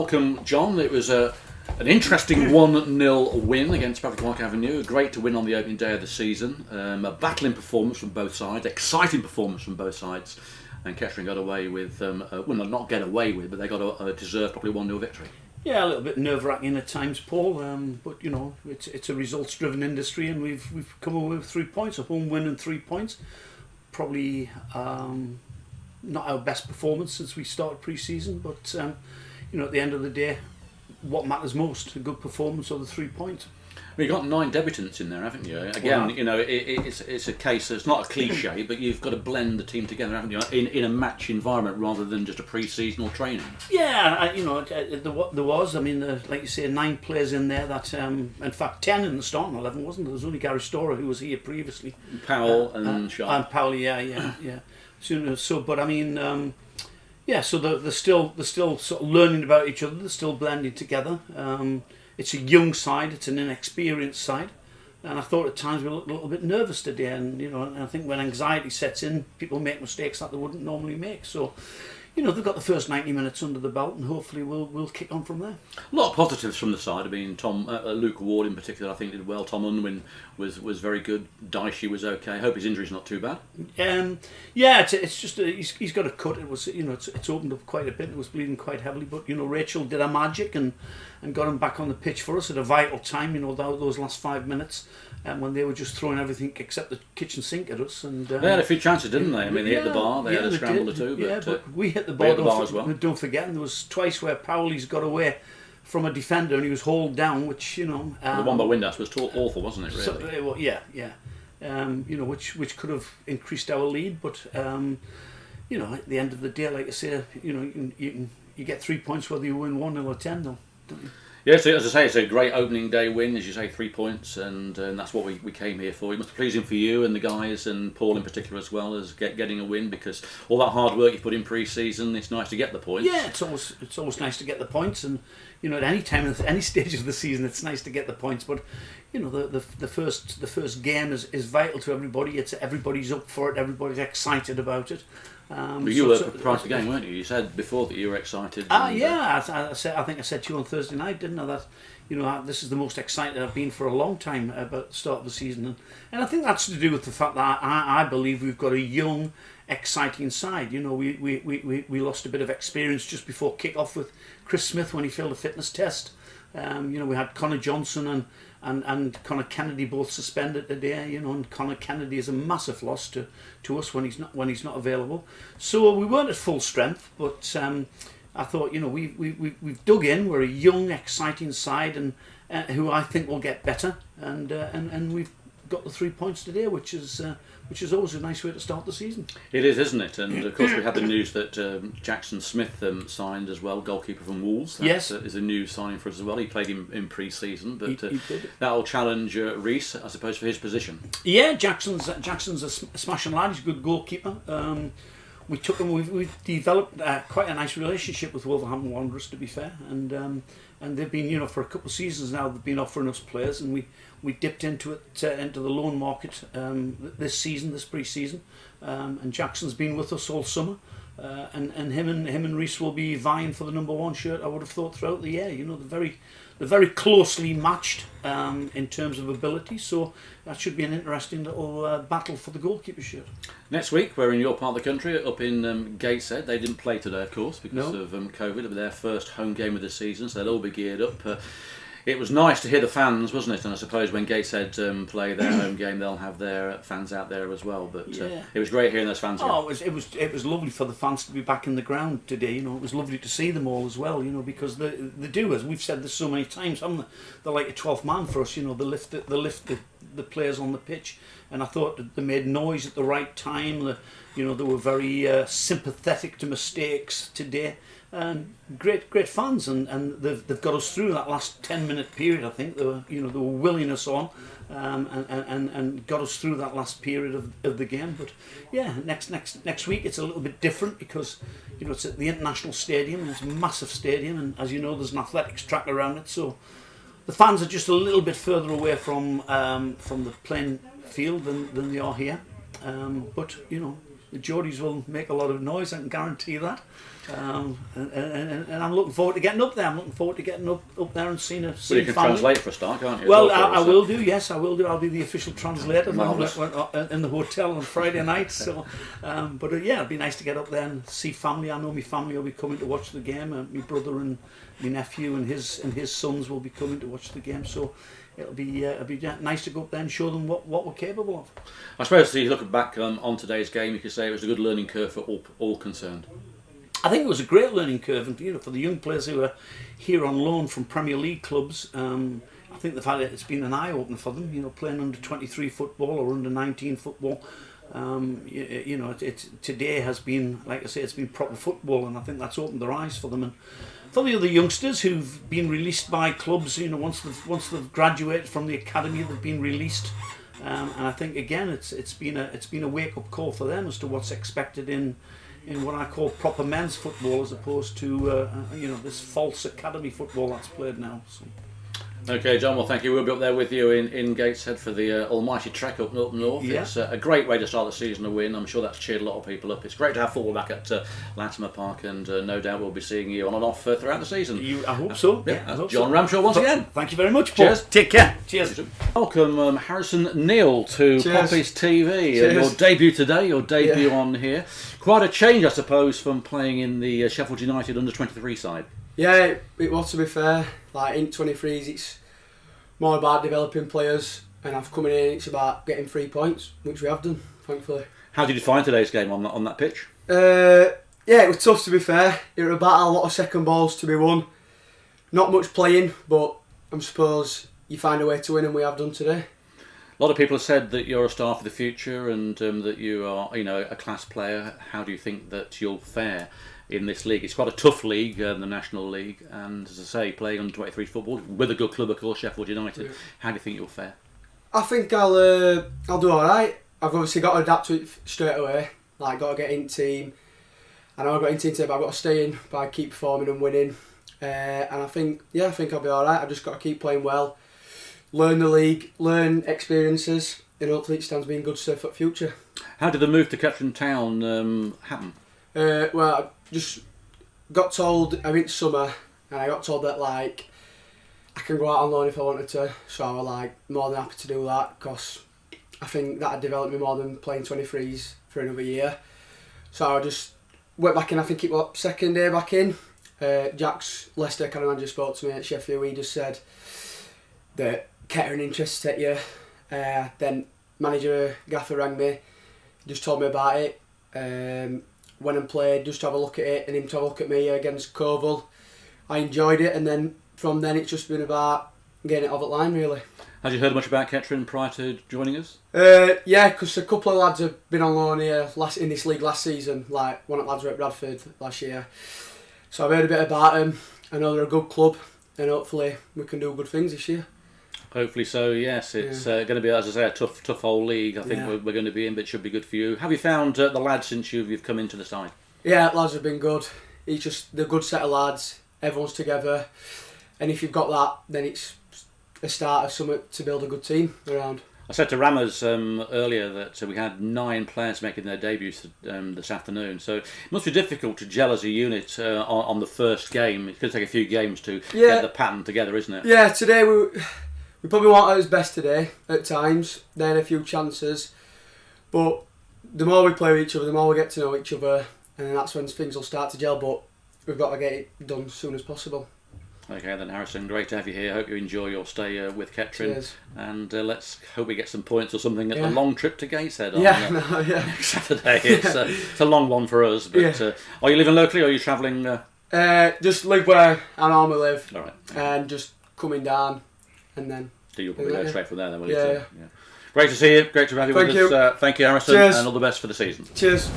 welcome, John. It was an interesting 1-0 win against Bradford Park Avenue. Great to win on the opening day of the season. A battling performance from both sides, exciting performance from both sides. And Kettering got away with, well, not get away with, but they got a deserved probably 1-0 victory. Yeah, a little bit nerve-wracking at times, Paul. But you know, it's a results-driven industry, and we've come away with 3 points, a home win and 3 points. Probably not our best performance since we started pre-season, but you know, at the end of the day, what matters most, a good performance or the 3 points. Well, you've got 9 debutants in there, haven't you? Again, you know, it's a case. It's not a cliche, but you've got to blend the team together, haven't you? In a match environment rather than just a pre-seasonal training. Yeah, you know, there was. I mean, like you say, 9 players in there. That, in fact, 10 in the starting 11, wasn't there? There was only Gary Storer who was here previously. Powell and Sharp. And Powell, yeah. So, but I mean. Yeah, so they're still sort of learning about each other. They're still blending together. It's a young side. It's an inexperienced side, and I thought at times we looked a little bit nervous today. And you know, and I think when anxiety sets in, people make mistakes that they wouldn't normally make. So, you know, they've got the first 90 minutes under the belt, and hopefully we'll kick on from there. A lot of positives from the side. I mean, Luke Ward in particular, I think did well. Tom Unwin was very good. Dicey was okay. I hope his injury's not too bad. Yeah, it's just he's got a cut. It was, you know, it's opened up quite a bit. It was bleeding quite heavily, but you know, Rachel did her magic and got him back on the pitch for us at a vital time. You know, those last 5 minutes. When they were just throwing everything except the kitchen sink at us, and they had a few chances, didn't they? I mean, they hit the bar, they had a scramble or two, but we hit the bar as well. Don't forget, and there was twice where Powley's got away from a defender and he was hauled down, which you know. The one by Windass was awful, wasn't it? Really? So, yeah. You know, which could have increased our lead, but you know, at the end of the day, like I say, you know, you get 3 points whether you win 1-0 or 10, though, don't you? Yes, as I say, it's a great opening day win, as you say, 3 points, and that's what we came here for. It must be pleasing for you and the guys, and Paul in particular as well, as getting a win, because all that hard work you put in pre-season, it's nice to get the points. Yeah, it's always nice to get the points, and you know, at any time, at any stage of the season, it's nice to get the points. But you know, the first game is vital to everybody. Everybody's up for it. Everybody's excited about it. You were prior to the game, weren't you? You said before that you were excited. Yeah, I think I said to you on Thursday night, didn't I? That you know, this is the most excited I've been for a long time about the start of the season, and I think that's to do with the fact that I believe we've got a young, exciting side. You know, we lost a bit of experience just before kick-off with Chris Smith when he failed a fitness test. You know, we had Connor Johnson and Connor Kennedy both suspended today. You know, and Connor Kennedy is a massive loss to us when he's not available. So we weren't at full strength, but I thought, you know, we've dug in. We're a young, exciting side, and who I think will get better. And we've got the 3 points today, which is always a nice way to start the season. It is, isn't it? And of course we had the news that Jackson Smith signed as well, goalkeeper from Wolves. That yes, is a new signing for us as well. He played in pre-season, but he did. That'll challenge Reese, I suppose, for his position. Yeah, Jackson's a smashing lad. He's a good goalkeeper. We took him. We've developed quite a nice relationship with Wolverhampton Wanderers, to be fair, and they've been, you know, for a couple of seasons now, they've been offering us players, and we dipped into the loan market this pre-season, and Jackson's been with us all summer, and him and Reese will be vying for the number 1 shirt, I would have thought, throughout the year. You know, they're very closely matched in terms of ability, so that should be an interesting little battle for the goalkeeper shirt. Next week we're in your part of the country, up in Gateshead. They didn't play today, of course, because of COVID. It was their first home game of the season, so they'll all be geared up. It was nice to hear the fans, wasn't it? And I suppose when Gateshead play their home game, they'll have their fans out there as well. But it was great hearing those fans. Oh, it was lovely for the fans to be back in the ground today. You know, it was lovely to see them all as well. You know, because they do, as we've said this so many times, haven't they? They're like a 12th man for us. You know, they lift the players on the pitch, and I thought that they made noise at the right time. You know, they were very sympathetic to mistakes today. Great fans, and they've got us through that last 10-minute period. I think they were willing us on, and got us through that last period of the game. But yeah, next week it's a little bit different because, you know, it's at the International Stadium. It's a massive stadium, and as you know, there's an athletics track around it. So the fans are just a little bit further away from the playing field than they are here. But you know, the Geordies will make a lot of noise, I can guarantee that. And I'm looking forward to getting up there. I'm looking forward to getting up there and seeing a Well, you can family. translate for a start, can't you? Well, I will do. Yes, I will do. I'll be the official translator in Marvellous. the hotel on Friday night. So, yeah, it'd be nice to get up there and see family. I know my family will be coming to watch the game. My brother and my nephew and his sons will be coming to watch the game. So it'll be nice to go up there and show them what we're capable of. I suppose, looking back on today's game, you could say it was a good learning curve for all concerned. I think it was a great learning curve, and for the young players who are here on loan from Premier League clubs, I think they've had it's been an eye opener for them. Playing under 23 football or under 19 football. Today has been, like I say, it's been proper football, and I think that's opened their eyes for them. And for the other youngsters who've been released by clubs, once they've graduated from the academy, they've been released. And I think again, it's been a wake up call for them as to what's expected in what I call proper men's football, as opposed to this false academy football that's played now. So. Okay, John, well, thank you. We'll be up there with you in Gateshead for the almighty trek up north. Yeah. It's a great way to start the season, a win. I'm sure that's cheered a lot of people up. It's great to have football back at Latimer Park, and no doubt we'll be seeing you on and off throughout the season. I hope so. I hope John Ramshaw once again. Thank you very much, Paul. Cheers. Take care. Cheers. Welcome, Harrison Neal, to Poppies TV. Your debut today, your debut on here. Quite a change, I suppose, from playing in the Sheffield United under-23 side. Yeah, it was, to be fair. Like in 23s, it's more about developing players, and I've come in, it's about getting 3 points, which we have done, thankfully. How did you find today's game on that pitch? Yeah, it was tough, to be fair. It was about a lot of second balls to be won. Not much playing, but I suppose you find a way to win, and we have done today. A lot of people have said that you're a star for the future, and that you are, a class player. How do you think that you'll fare in this league? It's quite a tough league, the National League, and as I say, playing under 23 football with a good club, of course, Sheffield United. Yeah. How do you think you'll fare? I think I'll do all right. I've obviously got to adapt to it straight away. Like, got to get into team. I know I've got into team, but I've got to stay in by keep performing and winning. And I think I'll be all right. I've just got to keep playing well, learn the league, learn experiences, and hopefully it stands me in good stead for the future. How did the move to Kettering Town happen? Well, I just got told every summer, and I got told that I can go out on loan if I wanted to. So I was more than happy to do that, because I think that had developed me more than playing 23s for another year. So I just went back in. I think it was second day back in. Jack's Leicester kind of manager spoke to me at Sheffield. He just said that Kettering interested you. Then manager Gaffer rang me, just told me about it. Went and played, just to have a look at it, and him to have a look at me against Coval. I enjoyed it, and then from then it's just been about getting it off the line, really. Had you heard much about Kettering prior to joining us? Yeah, because a couple of lads have been on loan here in this league last season. One of the lads were at Bradford last year. So I've heard a bit about them. I know they're a good club, and hopefully we can do good things this year. Hopefully so, yes. It's going to be, as I say, a tough old league. I think we're going to be in, but it should be good for you. Have you found the lads since you've come into the side? Yeah, lads have been good. It's just the good set of lads. Everyone's together. And if you've got that, then it's a start of something to build a good team around. I said to Rammers earlier that we had 9 players making their debuts this afternoon, so it must be difficult to gel as a unit on the first game. It's going to take a few games to get the pattern together, isn't it? Yeah, today we probably weren't at our best today at times. They had a few chances, but the more we play with each other, the more we get to know each other, and that's when things will start to gel. But we've got to get it done as soon as possible. Okay then, Harrison, great to have you here. Hope you enjoy your stay with Kettering. Cheers. And let's hope we get some points or something at the long trip to Gateshead on next Saturday. It's a long one for us. But are you living locally or are you travelling? Just live where I normally live. All right. And just coming down and then... So you'll probably go straight from there then, will you? Yeah. Great to see you. Great to have you with us. Thank you, Harrison. Cheers. And all the best for the season. Cheers.